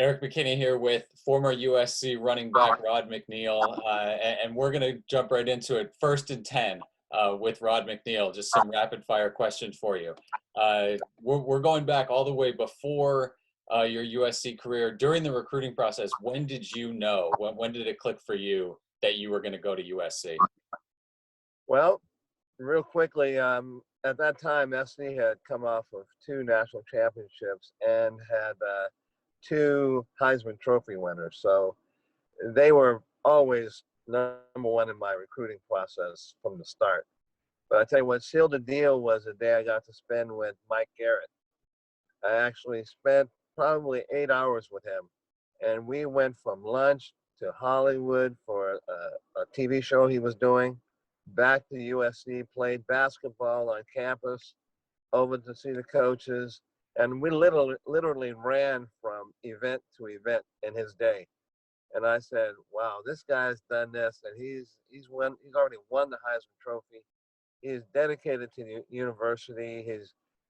Eric McKinney here with former USC running back Rod McNeill, and we're going to jump right into it. 1st and 10 with Rod McNeill. Just some rapid fire questions for you. We're going back all the way before your USC career. During the recruiting process, when did you know? When did it click for you that you were going to go to USC? Well, real quickly, at that time, SC had come off of 2 national championships and had 2 Heisman Trophy winners. So they were always number one in my recruiting process from the start. But I tell you what sealed the deal was the day I got to spend with Mike Garrett. I actually spent probably 8 hours with him. And we went from lunch to Hollywood for a TV show he was doing, back to USC, played basketball on campus, over to see the coaches. And we literally ran from event to event in his day. And I said, wow, this guy's done this, and he's already won the Heisman Trophy. He's dedicated to the university.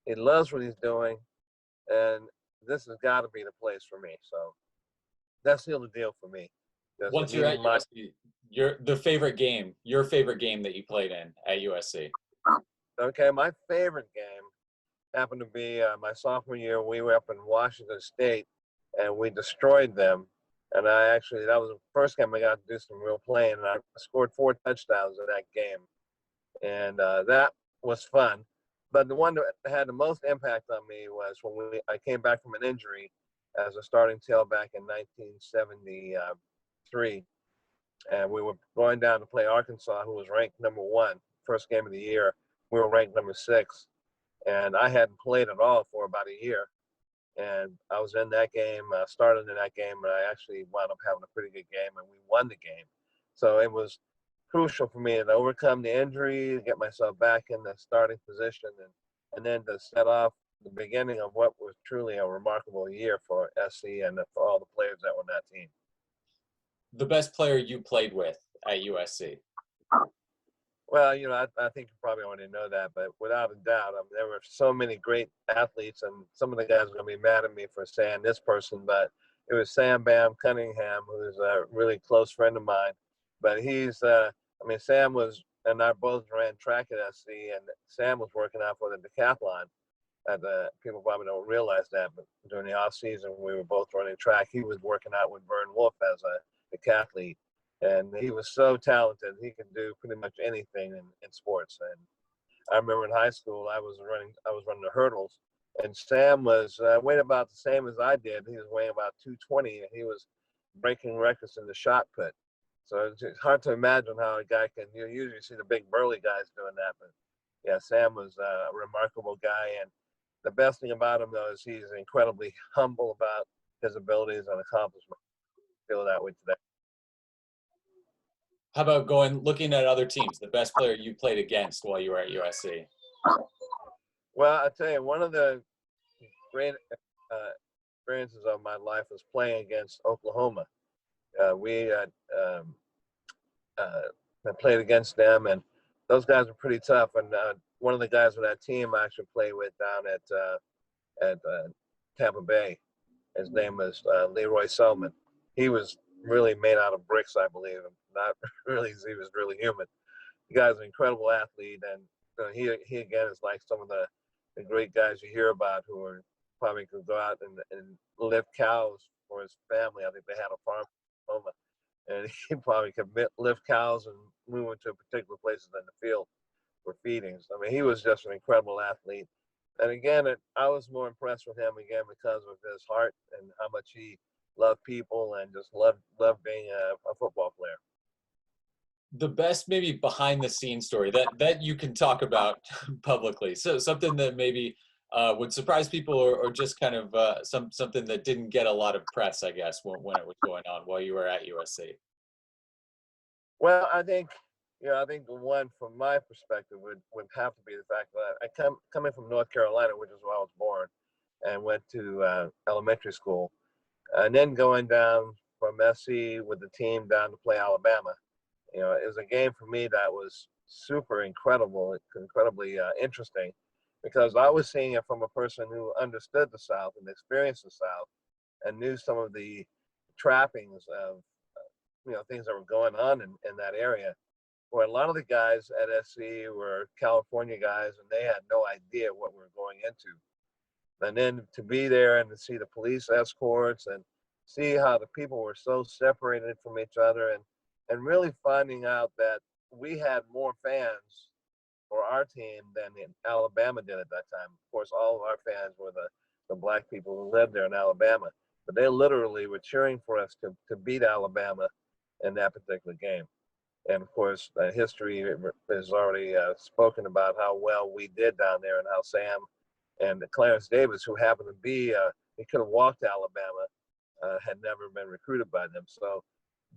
He loves what he's doing, and this has got to be the place for me. So that's the deal for me. Once you're at USC, your favorite game that you played in at USC. Okay, my favorite game happened to be my sophomore year. We were up in Washington State, and we destroyed them. And that was the first game I got to do some real playing, and I scored 4 touchdowns in that game. And that was fun. But the one that had the most impact on me was when I came back from an injury as a starting tailback in 1973. And we were going down to play Arkansas, who was ranked number 1, first game of the year. We were ranked number 6. And I hadn't played at all for about a year. And I was in that game, started in that game, and I actually wound up having a pretty good game, and we won the game. So it was crucial for me to overcome the injury, get myself back in the starting position, and then to set off the beginning of what was truly a remarkable year for SC and for all the players that were on that team. The best player you played with at USC? Well, I think you probably already know that, but without a doubt, there were so many great athletes, and some of the guys are going to be mad at me for saying this person, but it was Sam Bam Cunningham, who's a really close friend of mine. But Sam and I both ran track at SC, and Sam was working out for the decathlon. People probably don't realize that, but during the off season, we were both running track. He was working out with Vern Wolf as a decathlete. And he was so talented. He could do pretty much anything in sports. And I remember in high school, I was running the hurdles, and Sam was weighing about the same as I did. He was weighing about 220, and he was breaking records in the shot put. So it's hard to imagine how a guy can. You usually see the big burly guys doing that, but yeah, Sam was a remarkable guy. And the best thing about him, though, is he's incredibly humble about his abilities and accomplishments. I feel that way today. How about looking at other teams, the best player you played against while you were at USC? Well, I tell you, one of the great experiences of my life was playing against Oklahoma. I played against them, and those guys were pretty tough. And one of the guys on that team I actually played with down at Tampa Bay, his name was Leroy Selman. He was really made out of bricks, I believe. Not really, he was really human. The guy's an incredible athlete, and he again is like some of the great guys you hear about who are probably could go out and lift cows for his family. I think they had a farm in Oklahoma, and he probably could lift cows and move into particular places in the field for feedings. I mean, he was just an incredible athlete. And again, I was more impressed with him again because of his heart and how much he loved people and just loved being a football player. The best maybe behind the scenes story that you can talk about publicly. So something that maybe would surprise people or just kind of something that didn't get a lot of press, I guess, when it was going on while you were at USC. Well, I think the one from my perspective would have to be the fact that I coming from North Carolina, which is where I was born, and went to elementary school, and then going down from SC with the team down to play Alabama. It was a game for me that was super incredibly interesting, because I was seeing it from a person who understood the South and experienced the South, and knew some of the trappings of things that were going on in that area. Where a lot of the guys at SC were California guys, and they had no idea what we were going into. And then to be there and to see the police escorts and see how the people were so separated from each other, and really finding out that we had more fans for our team than in Alabama did at that time. Of course, all of our fans were the black people who lived there in Alabama, but they literally were cheering for us to beat Alabama in that particular game. And of course, history has already spoken about how well we did down there, and how Sam and Clarence Davis, who happened to be, he could have walked to Alabama, had never been recruited by them. So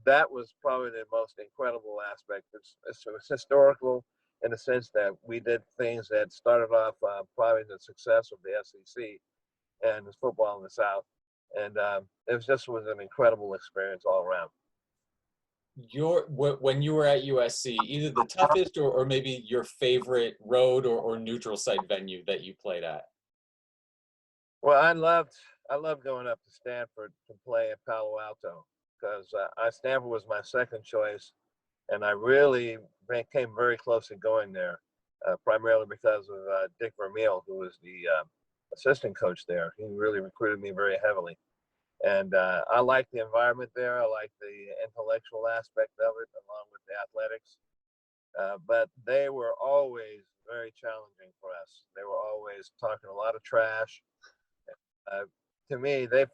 that was probably the most incredible aspect. It's historical in the sense that we did things that started off probably the success of the SEC and football in the South. And it was an incredible experience all around. When you were at USC, either the toughest or maybe your favorite road or neutral site venue that you played at? Well, I loved going up to Stanford to play at Palo Alto, because Stanford was my second choice, and I really came very close to going there, primarily because of Dick Vermeil, who was the assistant coach there. He really recruited me very heavily. And I like the environment there. I like the intellectual aspect of it, along with the athletics. But they were always very challenging for us. They were always talking a lot of trash. To me, it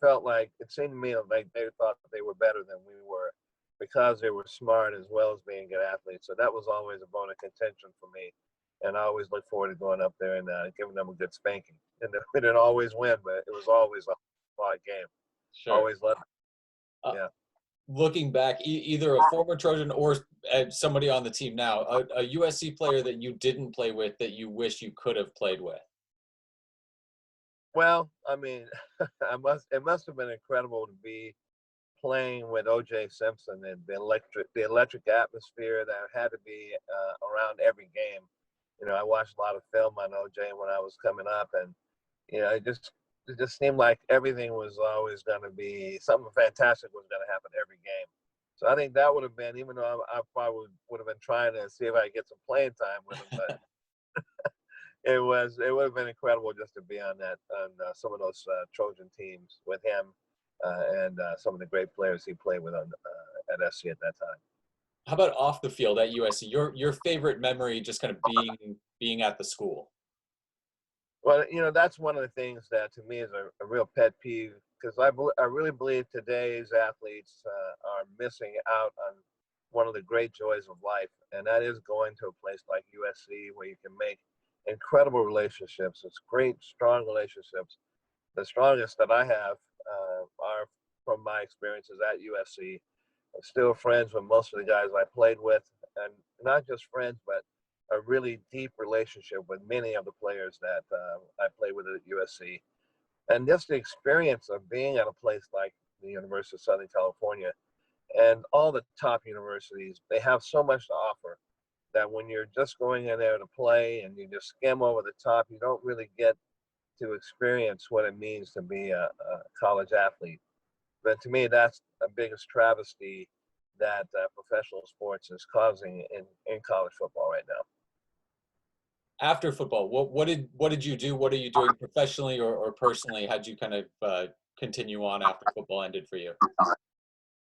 seemed to me like they thought that they were better than we were, because they were smart as well as being good athletes. So that was always a bone of contention for me. And I always look forward to going up there and giving them a good spanking. And we didn't always win, but it was always a hard game. Sure. Always loved it. Yeah. Looking back, either a former Trojan or somebody on the team now, a USC player that you didn't play with that you wish you could have played with? Well, I mean, it must have been incredible to be playing with O.J. Simpson, and the electric atmosphere that had to be around every game. I watched a lot of film on O.J. when I was coming up, and it just seemed like everything was always going to be something fantastic was going to happen every game. So I think that would have been, even though I probably would have been trying to see if I could get some playing time with him, but it would have been incredible just to be on some of those Trojan teams with him and some of the great players he played with at SC at that time. How about off the field at USC? Your favorite memory, just kind of being at the school? Well, that's one of the things that to me is a real pet peeve, because I really believe today's athletes are missing out on one of the great joys of life, and that is going to a place like USC, where you can make incredible relationships. It's great, strong relationships. The strongest that I have are from my experiences at USC. I'm still friends with most of the guys I played with, and not just friends, but a really deep relationship with many of the players that I played with at USC. And just the experience of being at a place like the University of Southern California and all the top universities, they have so much to offer that when you're just going in there to play and you just skim over the top, you don't really get to experience what it means to be a college athlete. But to me, that's the biggest travesty that professional sports is causing in college football right now. After football, what did you do? What are you doing professionally or personally? How'd you kind of continue on after football ended for you?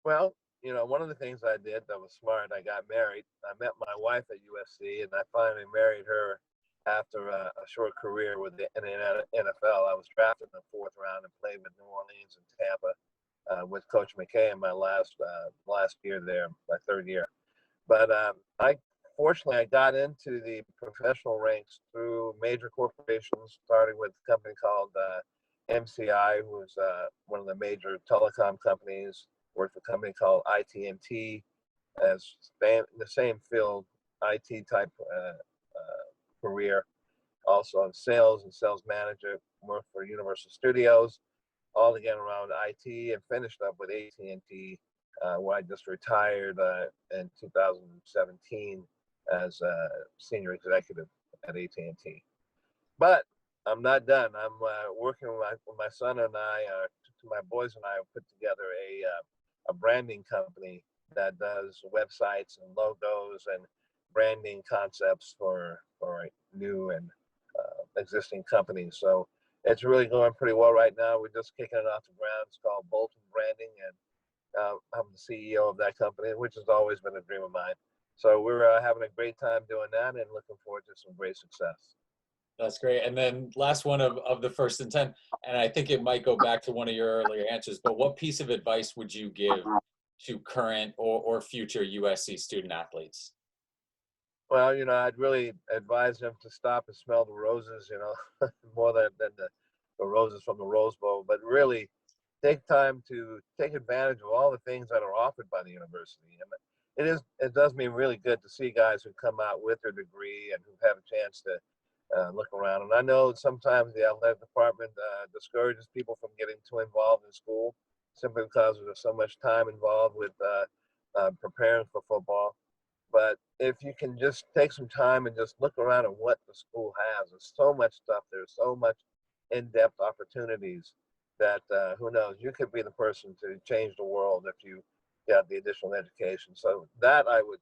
Well, one of the things I did that was smart, I got married. I met my wife at USC, and I finally married her after a short career in the NFL. I was drafted in the fourth round and played with New Orleans and Tampa with Coach McKay in my last year there, my third year. But fortunately, I got into the professional ranks through major corporations, starting with a company called MCI, who was one of the major telecom companies. Worked for a company called IT&T, as in the same field, IT type career. Also in sales and sales manager. Worked for Universal Studios, all again around IT, and finished up with AT&T, where I just retired in 2017 as a senior executive at AT&T. But I'm not done. I'm working with my son and I, my boys and I have put together a branding company that does websites and logos and branding concepts for new and existing companies. So it's really going pretty well right now. We're just kicking it off the ground. It's called Bolton Branding, and I'm the CEO of that company, which has always been a dream of mine. So we're having a great time doing that and looking forward to some great success. That's great. And then last one of the first and 10, and I think it might go back to one of your earlier answers, but what piece of advice would you give to current or future USC student athletes? Well, I'd really advise them to stop and smell the roses, more than the roses from the Rose Bowl, but really take time to take advantage of all the things that are offered by the university. And it does mean really good to see guys who come out with their degree and who have a chance to look around. And I know sometimes the athletic department discourages people from getting too involved in school simply because there's so much time involved with preparing for football. But if you can just take some time and just look around at what the school has, there's so much stuff. There's so much in-depth opportunities that who knows, you could be the person to change the world if you got the additional education. So that I would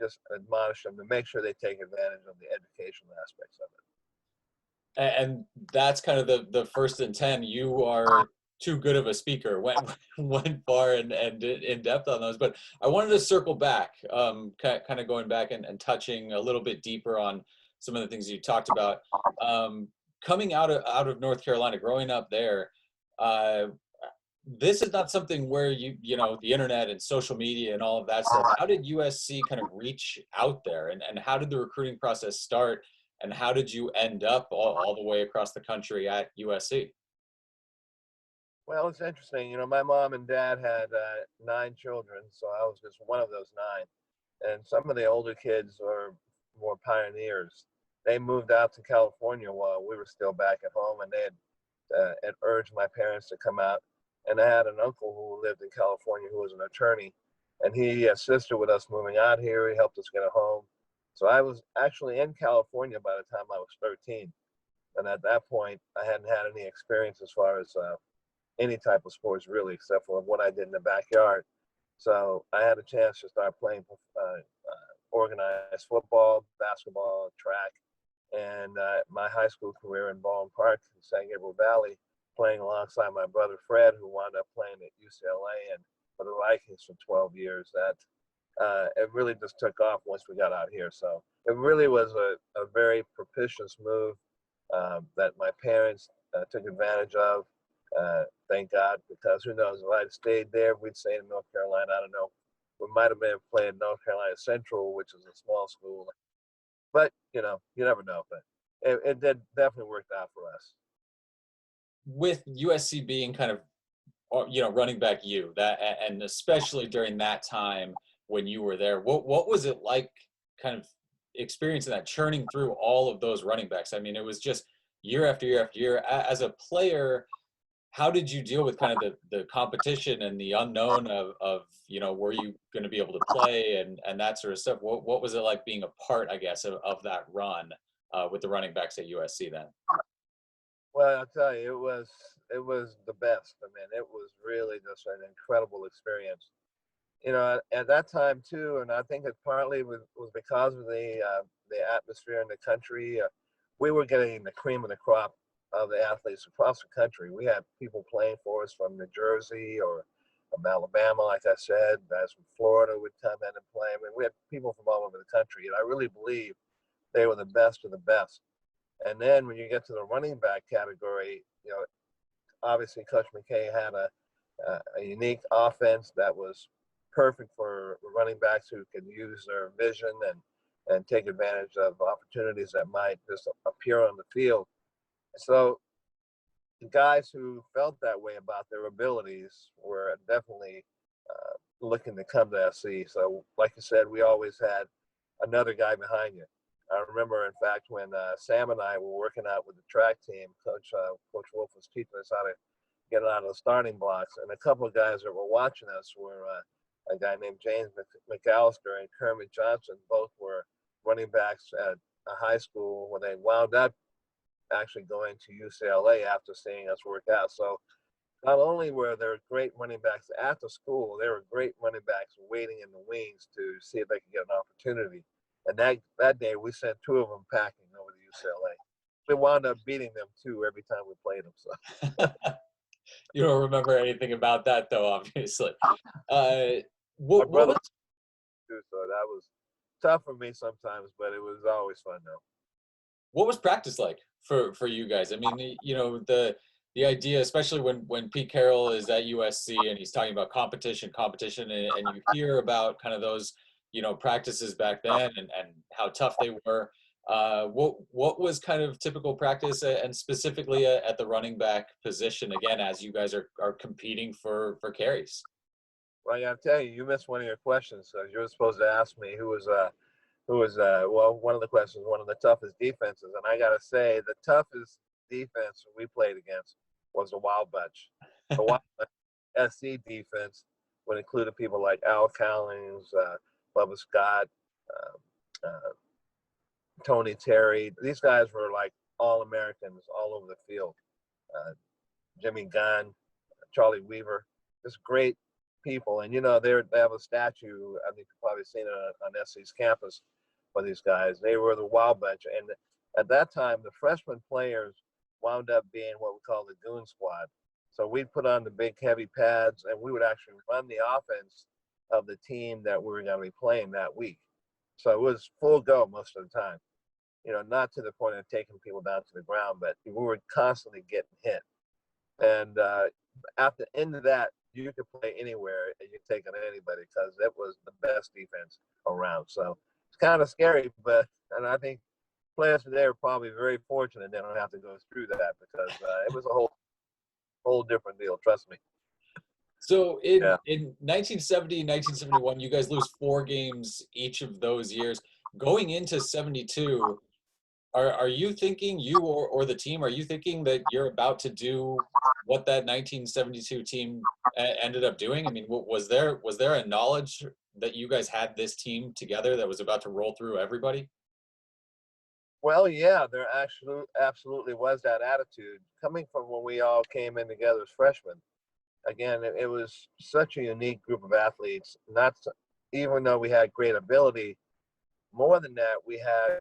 just admonish them to make sure they take advantage of the educational aspects of it. And that's kind of the first and 10. You are too good of a speaker, went far and in depth on those. But I wanted to circle back, kind of going back and touching a little bit deeper on some of the things you talked about. Coming out of North Carolina, growing up there, this is not something where the internet and social media and all of that stuff. How did USC kind of reach out there, and how did the recruiting process start, and how did you end up all the way across the country at USC? Well, it's interesting. My mom and dad had 9 children, so I was just one of those 9. And some of the older kids are more pioneers. They moved out to California while we were still back at home, and they had urged my parents to come out. And I had an uncle who lived in California who was an attorney, and he assisted with us moving out here. He helped us get a home. So I was actually in California by the time I was 13. And at that point, I hadn't had any experience as far as any type of sports really, except for what I did in the backyard. So I had a chance to start playing organized football, basketball, track, and my high school career in Baldwin Park in San Gabriel Valley, playing alongside my brother Fred, who wound up playing at UCLA and for the Vikings for 12 years. That it really just took off once we got out here. So it really was a very propitious move that my parents took advantage of. Thank God, because who knows, if I'd stayed there, we'd stay in North Carolina. I don't know. We might have been playing North Carolina Central, which is a small school. But, you never know. But it did definitely worked out for us. With USC being kind of, running back and especially during that time when you were there, what was it like kind of experiencing that, churning through all of those running backs? I mean, it was just year after year after year. As a player, how did you deal with kind of the competition and the unknown of were you going to be able to play and that sort of stuff? What was it like being a part, I guess, of that run with the running backs at USC then? Well, I'll tell you, it was the best. I mean, it was really just an incredible experience. At that time too, and I think it partly was because of the atmosphere in the country. We were getting the cream of the crop of the athletes across the country. We had people playing for us from New Jersey or from Alabama, like I said. Guys from Florida would come in and play. I mean, we had people from all over the country, and I really believe they were the best of the best. And then when you get to the running back category, obviously Coach McKay had a unique offense that was perfect for running backs who could use their vision and take advantage of opportunities that might just appear on the field. So the guys who felt that way about their abilities were definitely looking to come to SC. So like you said, we always had another guy behind you. I remember, in fact, when Sam and I were working out with the track team, Coach Wolf was teaching us how to get out of the starting blocks. And a couple of guys that were watching us were a guy named James McAllister and Kermit Johnson. Both were running backs at a high school where they wound up actually going to UCLA after seeing us work out. So not only were there great running backs at the school, there were great running backs waiting in the wings to see if they could get an opportunity. And that day, we sent two of them packing over to UCLA. We wound up beating them too every time we played them. So You don't remember anything about that, though, obviously. my What brother was too, so that was tough for me sometimes, but it was always fun though. what was practice like for you guys? I mean, you know, the idea, especially when Pete Carroll is at USC and he's talking about competition, and you hear about kind of those, you know, practices back then and how tough they were. What was kind of typical practice, and specifically at the running back position again, as you guys are competing for carries? Well, I gotta tell you, you missed one of your questions. So you were supposed to ask me who was one of the questions, one of the toughest defenses, and I gotta say the toughest defense we played against was the Wild Bunch. The Wild Bunch SC defense would include people like Al Cowlings, Bubba Scott, uh, uh, Tony Terry. These guys were like all Americans all over the field. Uh, Jimmy Gunn, Charlie Weaver, just great people. And you know, they have a statue. I think you've probably seen it on SC's campus for these guys. They were the Wild Bunch, and at that time, the freshman players wound up being what we call the Goon Squad. So we'd put on the big heavy pads, and we would actually run the offense of the team that we were going to be playing that week. So it was full go most of the time. You know, not to the point of taking people down to the ground, but we were constantly getting hit. And at the end of that, you could play anywhere and you take on anybody because it was the best defense around. So it's kind of scary, and I think players today are probably very fortunate they don't have to go through that because it was a whole different deal. Trust me. So in Yeah. in 1970, 1971, you guys lose 4 games each of those years. Going into 72, are you thinking, you or the team, are you thinking that you're about to do what that 1972 team ended up doing? I mean, was there a knowledge that you guys had this team together that was about to roll through everybody? Well, yeah, there actually absolutely was that attitude coming from when we all came in together as freshmen. Again, it was such a unique group of athletes. Even though we had great ability, more than that, we had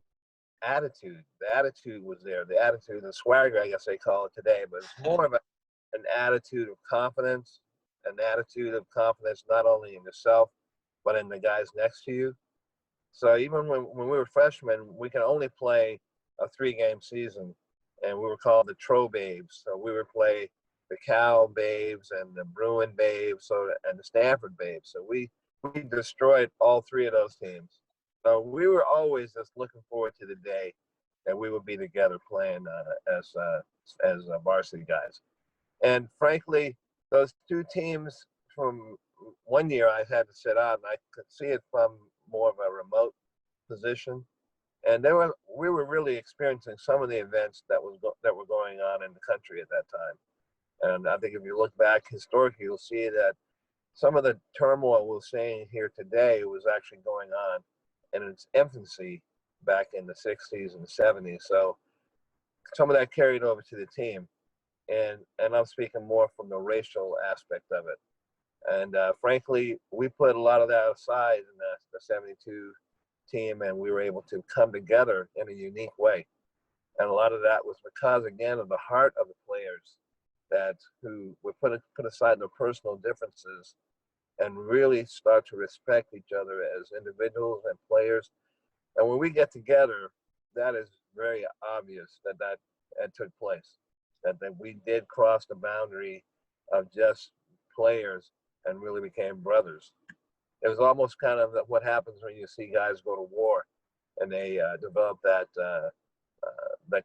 attitude. The attitude was there. The attitude, the swagger, I guess they call it today, but it's more of an attitude of confidence, an attitude of confidence not only in yourself, but in the guys next to you. So even when we were freshmen, we could only play a 3-game season, and we were called the Tro Babes. So we would play the Cal Babes and the Bruin Babes, and the Stanford Babes. So we destroyed all 3 of those teams. So we were always just looking forward to the day that we would be together playing as varsity guys. And frankly, those 2 teams from one year I had to sit out, and I could see it from more of a remote position. And we were really experiencing some of the events that were going on in the country at that time. And I think if you look back historically, you'll see that some of the turmoil we're seeing here today was actually going on in its infancy back in the 60s and the 70s. So some of that carried over to the team. And I'm speaking more from the racial aspect of it. And frankly, we put a lot of that aside in the 72 team, and we were able to come together in a unique way. And a lot of that was because, again, of the heart of the players who would put aside their personal differences and really start to respect each other as individuals and players. And when we get together, that is very obvious that took place, that we did cross the boundary of just players and really became brothers. It was almost kind of what happens when you see guys go to war and they develop that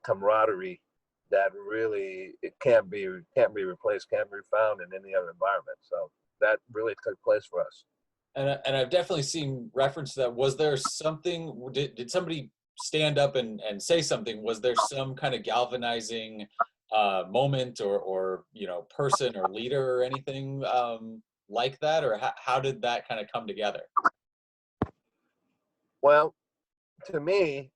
camaraderie that really it can't be replaced, can't be found in any other environment. So that really took place for us. And I've definitely seen reference to that. Was there something, did somebody stand up and say something? Was there some kind of galvanizing moment or you know, person or leader or anything like that? Or how did that kind of come together? Well, to me,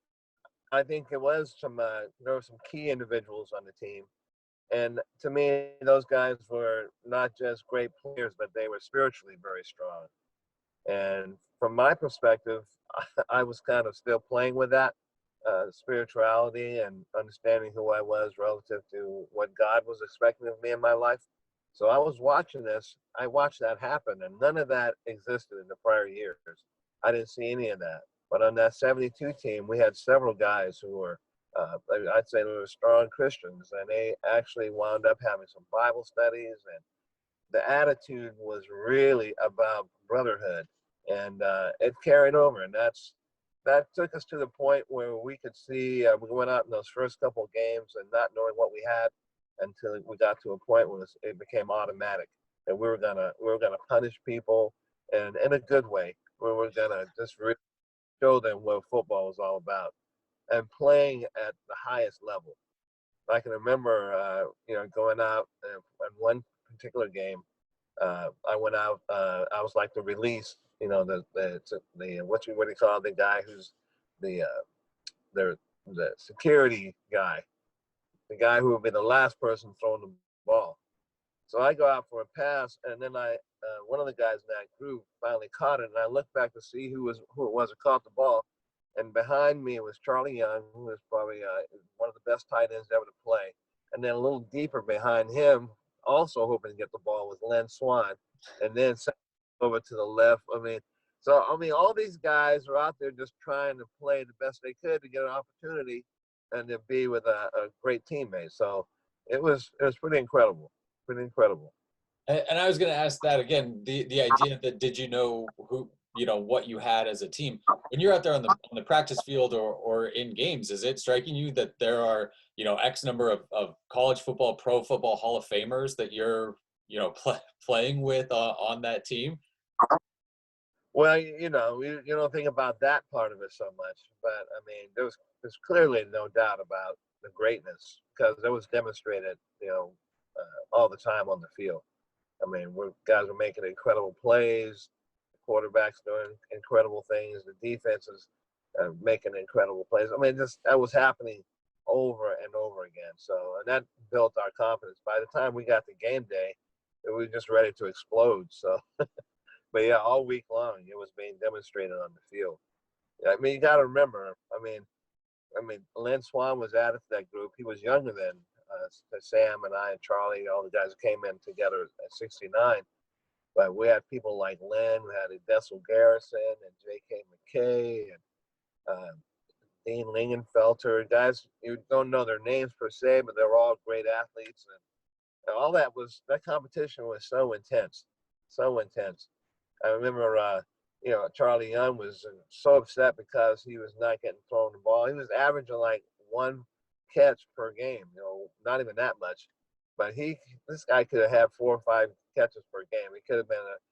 I think it was there were some key individuals on the team. And to me, those guys were not just great players, but they were spiritually very strong. And from my perspective, I was kind of still playing with that spirituality and understanding who I was relative to what God was expecting of me in my life. So I was watching this. I watched that happen, and none of that existed in the prior years. I didn't see any of that. But on that 72 team, we had several guys who were, I'd say, they were strong Christians, and they actually wound up having some Bible studies, and the attitude was really about brotherhood, and it carried over, and that took us to the point where we could see we went out in those first couple of games and not knowing what we had until we got to a point where it became automatic that we were gonna punish people, and in a good way. We were gonna just really show them what football was all about, and playing at the highest level. I can remember, going out in one particular game. I went out. I was like the release. The what do you call the guy who's the the security guy, the guy who would be the last person throwing the ball. So I go out for a pass, and then one of the guys in that group finally caught it, and I looked back to see who it was that caught the ball, and behind me was Charlie Young, who was probably one of the best tight ends ever to play, and then a little deeper behind him, also hoping to get the ball, was Len Swan, and then over to the left. All these guys are out there just trying to play the best they could to get an opportunity and to be with a great teammate. So it was pretty incredible. Pretty incredible. And I was going to ask that again, the idea that did you know what you had as a team when you're out there on the practice field or in games? Is it striking you that there are X number of college football, pro football Hall of Famers that you're playing with on that team? Well, you don't think about that part of it so much, but I mean, there's clearly no doubt about the greatness because it was demonstrated, all the time on the field. I mean, guys were making incredible plays, the quarterbacks doing incredible things, the defenses making incredible plays. I mean, that was happening over and over again. So, and that built our confidence. By the time we got to game day, we were just ready to explode. So, but yeah, all week long it was being demonstrated on the field. I mean, you got to remember. Len Swan was added to that group. He was younger than Sam and I and Charlie, all the guys who came in together at 69. But we had people like Len, we had Dessel Garrison and J.K. McKay and Dean Lingenfelter. Guys, you don't know their names per se, but they were all great athletes. And all that competition was so intense, so intense. I remember, Charlie Young was so upset because he was not getting thrown the ball. He was averaging like one catch per game, not even that much. But this guy could have had 4 or 5 catches per game.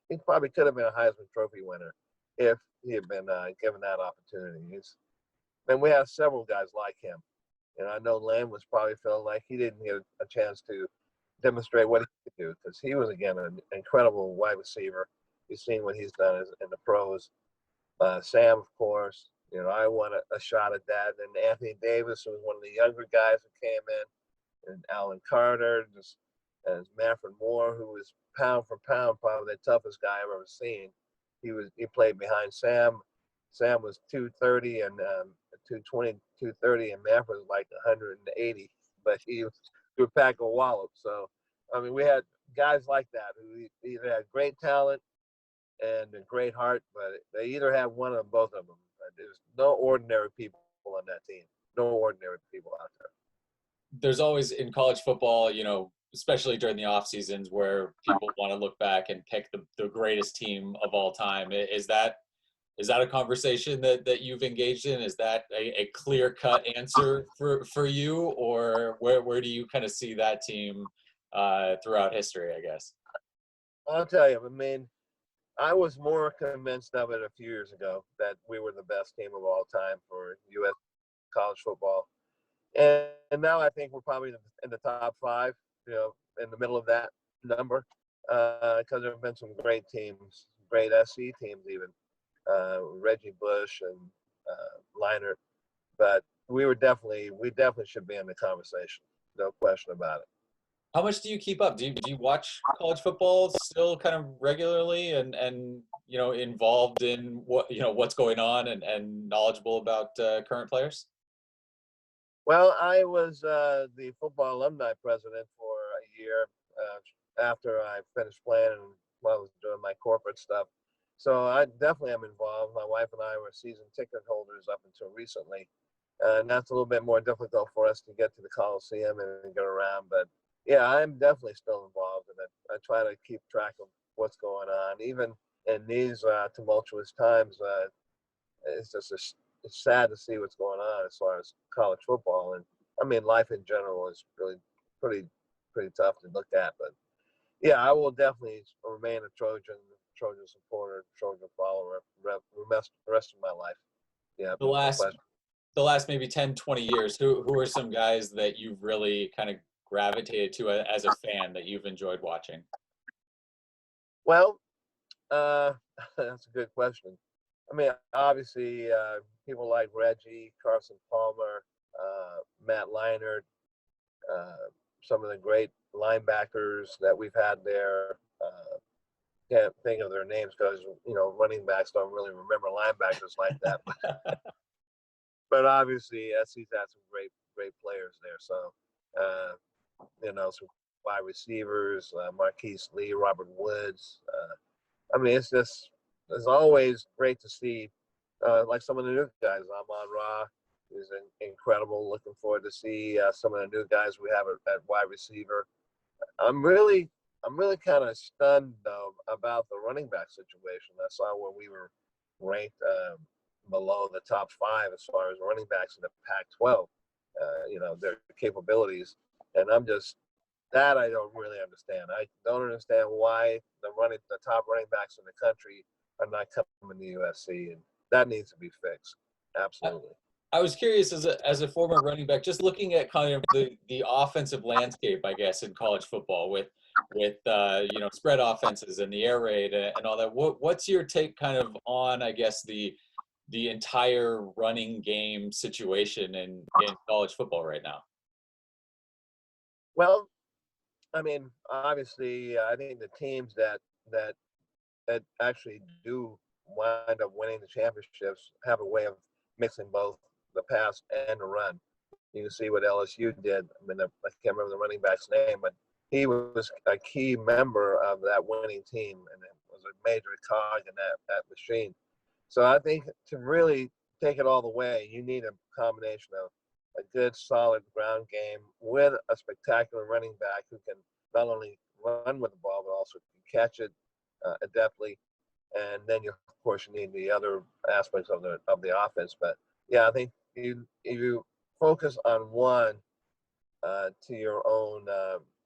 He probably could have been a Heisman Trophy winner if he had been given that opportunity. And we have several guys like him. And I know Len was probably feeling like he didn't get a chance to demonstrate what he could do because he was, again, an incredible wide receiver. You've seen what he's done in the pros. Sam, of course, I won a shot at that. And Anthony Davis, who was one of the younger guys who came in, and Alan Carter, and Manfred Moore, who was pound for pound probably the toughest guy I've ever seen. He played behind Sam. Sam was 230 and 220, 230, and Manfred was like 180, but he would pack a wallop. So, I mean, we had guys like that who either had great talent and a great heart, but they either have one or both of them. There's no ordinary people on that team. No ordinary people out there. There's always in college football, especially during the off seasons where people want to look back and pick the greatest team of all time. Is that a conversation that you've engaged in? Is that a clear cut answer for you, or where do you kind of see that team throughout history, I guess? I'll tell you, I mean, I was more convinced of it a few years ago that we were the best team of all time for U.S. college football. And now I think we're probably in the top 5, in the middle of that number, because there have been some great teams, great SC teams even, Reggie Bush and Leinart. But we definitely should be in the conversation. No question about it. How much do you keep up? Do you watch college football still kind of regularly and involved in what's going on and knowledgeable about current players? Well, I was the football alumni president for a year after I finished playing and while I was doing my corporate stuff. So I definitely am involved. My wife and I were season ticket holders up until recently. And that's a little bit more difficult for us to get to the Coliseum and get around. But yeah, I'm definitely still involved in it. I try to keep track of what's going on. Even in these tumultuous times, it's just it's sad to see what's going on as far as college football. And I mean, life in general is really pretty tough to look at. But yeah, I will definitely remain a Trojan supporter, Trojan follower the rest of my life. Yeah, The no last question. the last maybe 10, 20 years, who are some guys that you've really kind of gravitated to as a fan that you've enjoyed watching? Well, that's a good question. I mean, obviously, people like Reggie, Carson Palmer, Matt Leinart, uh, some of the great linebackers that we've had there. Can't think of their names because running backs don't really remember linebackers like that. But obviously, SC's had some great players there. So, some wide receivers, Marquise Lee, Robert Woods. I mean, it's always great to see like some of the new guys. Amon Ra is incredible. Looking forward to see some of the new guys we have at wide receiver. I'm really kind of stunned though about the running back situation. I saw where we were ranked below the top 5 as far as running backs in the Pac-12. Their capabilities, and that I don't really understand. I don't understand why the top running backs in the country are not coming to USC, and that needs to be fixed. Absolutely. I was curious as a former running back, just looking at kind of the offensive landscape, I guess, in college football with spread offenses and the air raid and all that. What's your take kind of on, I guess, the entire running game situation in college football right now? Well, I mean, obviously, I think the teams that actually do wind up winning the championships have a way of mixing both the pass and the run. You can see what LSU did. I mean, I can't remember the running back's name, but he was a key member of that winning team, and it was a major cog in that machine. So I think to really take it all the way, you need a combination of a good, solid ground game with a spectacular running back who can not only run with the ball, but also can catch it adeptly. And then, of course, you need the other aspects of the offense. But yeah, I think you focus on one to your own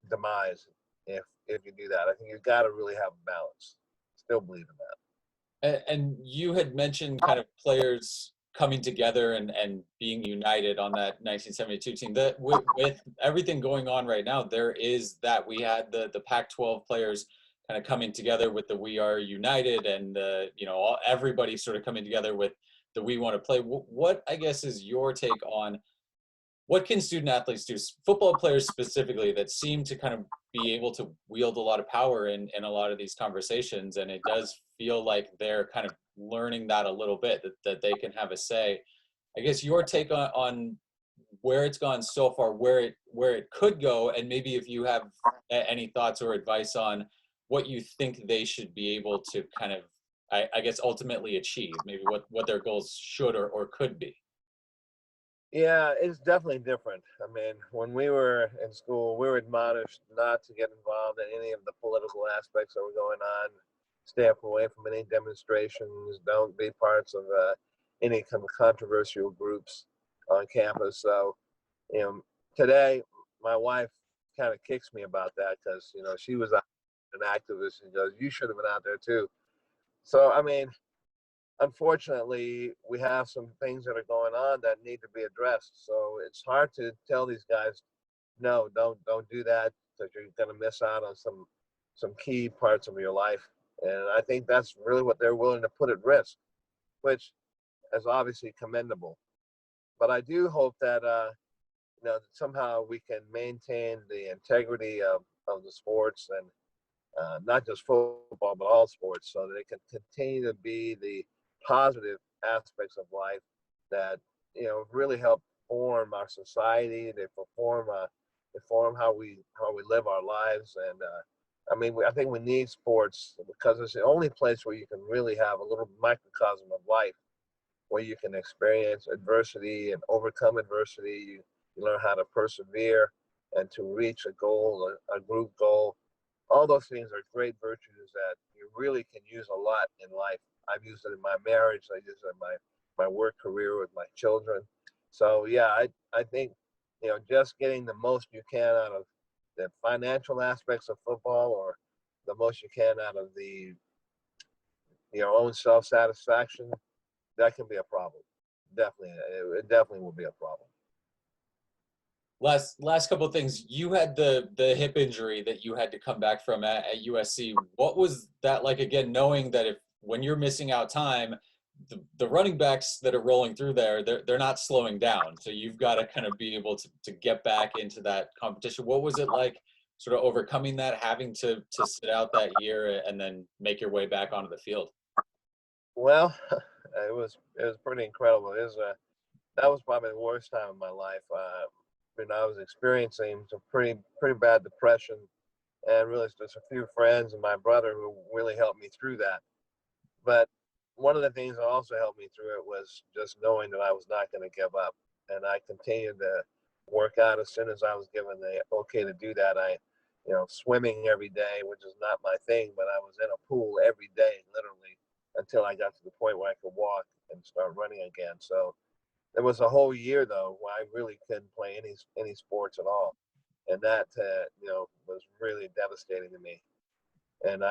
demise if you do that. I think you've got to really have balance. Still believe in that. And you had mentioned kind of players coming together and being united on that 1972 team. That with everything going on right now, there is that we had the Pac-12 players kind of coming together with the We Are United, and everybody sort of coming together with the We Want to Play. What I guess is your take on what can student athletes do, football players specifically, that seem to kind of be able to wield a lot of power in a lot of these conversations, and it does feel like they're kind of learning that a little bit, that they can have a say. I guess your take on where it's gone so far, where it could go, and maybe if you have any thoughts or advice on what you think they should be able to kind of, I guess, ultimately achieve, maybe what their goals should or could be. Yeah, it's definitely different. I mean, when we were in school, we were admonished not to get involved in any of the political aspects that were going on. Stay up away from any demonstrations. Don't be parts of any kind of controversial groups on campus. So, today my wife kind of kicks me about that because she was an activist and goes, "You should have been out there too." So, I mean, unfortunately, we have some things that are going on that need to be addressed. So it's hard to tell these guys, no, don't do that, because you're going to miss out on some key parts of your life. And I think that's really what they're willing to put at risk, which is obviously commendable. but I do hope that that somehow we can maintain the integrity of the sports, and not just football, but all sports, so that they can continue to be the positive aspects of life that really help form our society. They form how we live our lives, and I mean, I think we need sports because it's the only place where you can really have a little microcosm of life, where you can experience adversity and overcome adversity. You learn how to persevere and to reach a goal, a group goal. All those things are great virtues that you really can use a lot in life. I've used it in my marriage. I use it in my work career with my children. So yeah, I think just getting the most you can out of the financial aspects of football, or the most you can out of the your own self satisfaction, that can be a problem. Definitely, it definitely will be a problem. Last couple of things. You had the hip injury that you had to come back from at USC. What was that like again, knowing that if when you're missing out time, the running backs that are rolling through there, they're not slowing down. So you've got to kind of be able to get back into that competition. What was it like sort of overcoming that, having to sit out that year and then make your way back onto the field? Well, it was pretty incredible. That was probably the worst time of my life. When I was experiencing some pretty bad depression, and really just a few friends and my brother who really helped me through that. But one of the things that also helped me through it was just knowing that I was not going to give up, and I continued to work out as soon as I was given the okay to do that. Swimming every day, which is not my thing, but I was in a pool every day, literally, until I got to the point where I could walk and start running again. So there was a whole year though where I really couldn't play any sports at all, and that was really devastating to me. And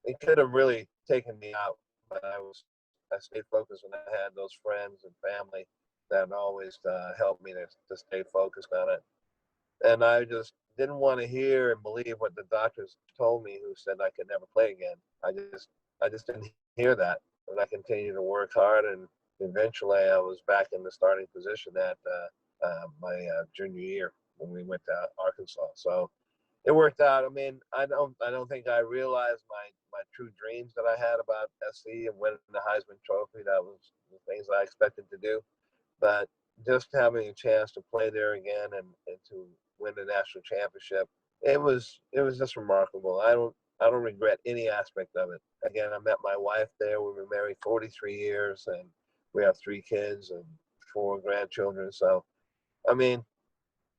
it could have really taken me out, but I stayed focused, and I had those friends and family that always helped me to stay focused on it. And I just didn't want to hear and believe what the doctors told me, who said I could never play again. I just didn't hear that, and I continued to work hard, and eventually I was back in the starting position at my junior year when we went to Arkansas. So it worked out. I mean, I don't think I realized my true dreams that I had about SC and winning the Heisman Trophy. That was the things I expected to do, but just having a chance to play there again, and to win the national championship, it was just remarkable. I don't regret any aspect of it. Again, I met my wife there. We've been married 43 years, and we have 3 kids and 4 grandchildren. So, I mean,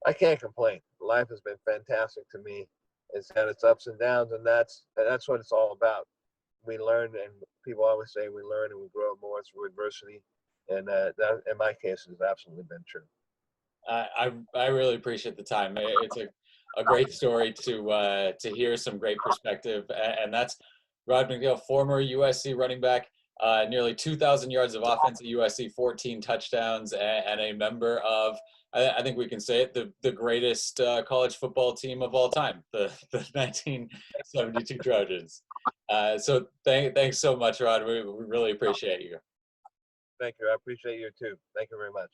I can't complain. Life has been fantastic to me. It's had its ups and downs, and that's what it's all about. We learn, and people always say we learn and we grow more through adversity, and that, in my case, has absolutely been true. I really appreciate the time. It's a great story to hear some great perspective, and that's Rod McNeill, former USC running back, nearly 2,000 yards of offense at USC, 14 touchdowns, and a member of, I think we can say it, the greatest college football team of all time, the 1972 Trojans. So thanks so much, Rod. We really appreciate you. Thank you. I appreciate you too. Thank you very much.